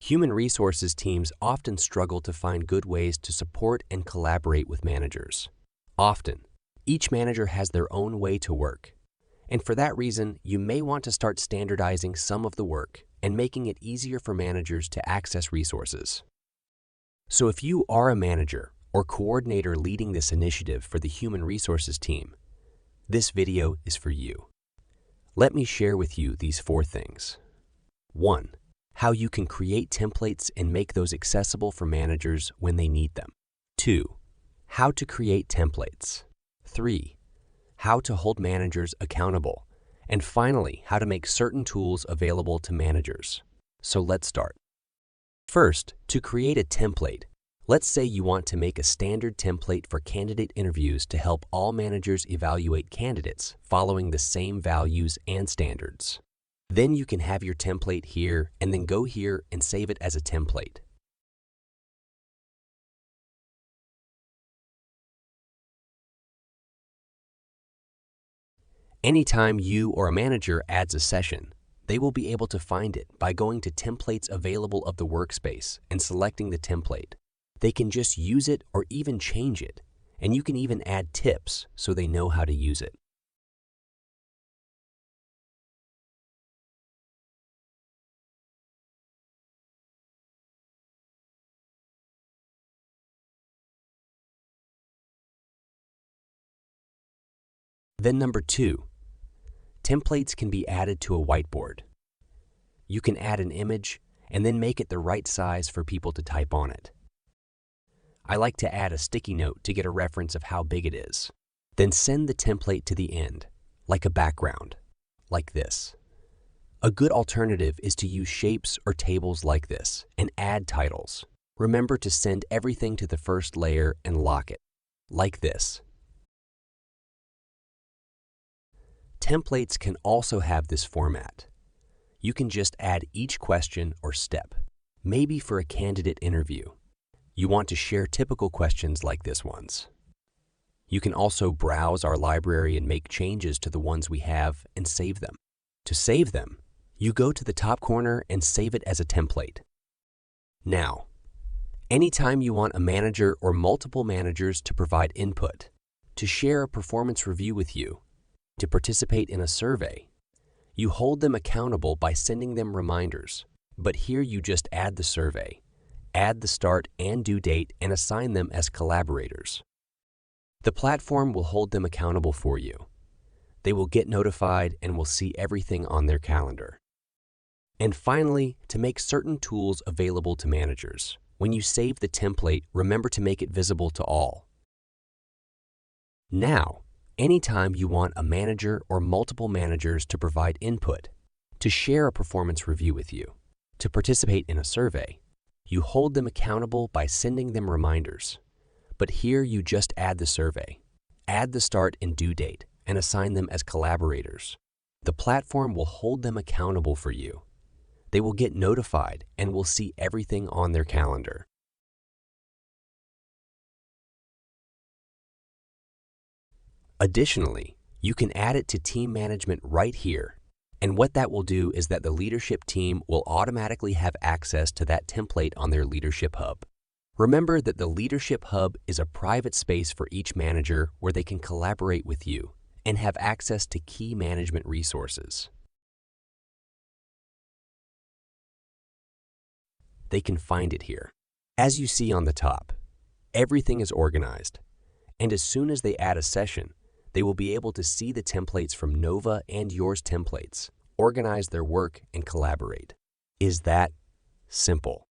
Human resources teams often struggle to find good ways to support and collaborate with managers. Often, each manager has their own way to work. And for that reason, you may want to start standardizing some of the work and making it easier for managers to access resources. So if you are a manager or coordinator leading this initiative for the human resources team, this video is for you. Let me share with you these 4 things. 1. How you can create templates and make those accessible for managers when they need them. 2. How to create templates. 3. How to hold managers accountable. And finally, how to make certain tools available to managers. So let's start. First, to create a template, let's say you want to make a standard template for candidate interviews to help all managers evaluate candidates following the same values and standards. Then you can have your template here and then go here and save it as a template. Anytime you or a manager adds a session, they will be able to find it by going to Templates Available of the workspace and selecting the template. They can just use it or even change it, and you can even add tips so they know how to use it. Then number 2, templates can be added to a whiteboard. You can add an image and then make it the right size for people to type on it. I like to add a sticky note to get a reference of how big it is. Then send the template to the end, like a background, like this. A good alternative is to use shapes or tables like this and add titles. Remember to send everything to the first layer and lock it, like this. Templates can also have this format. You can just add each question or step, maybe for a candidate interview. You want to share typical questions like this ones. You can also browse our library and make changes to the ones we have and save them. To save them, you go to the top corner and save it as a template. Now, anytime you want a manager or multiple managers to provide input, to share a performance review with you, to participate in a survey, you hold them accountable by sending them reminders. But here you just add the survey, add the start and due date, and assign them as collaborators. The platform will hold them accountable for you. They will get notified and will see everything on their calendar. And finally, to make certain tools available to managers. When you save the template, remember to make it visible to all. Now, anytime you want a manager or multiple managers to provide input, to share a performance review with you, to participate in a survey, you hold them accountable by sending them reminders. But here you just add the survey, add the start and due date, and assign them as collaborators. The platform will hold them accountable for you. They will get notified and will see everything on their calendar. Additionally, you can add it to team management right here. And what that will do is that the leadership team will automatically have access to that template on their leadership hub. Remember that the leadership hub is a private space for each manager where they can collaborate with you and have access to key management resources. They can find it here. As you see on the top, everything is organized. And as soon as they add a session, they will be able to see the templates from Nova and yours templates, organize their work, and collaborate. Is that simple?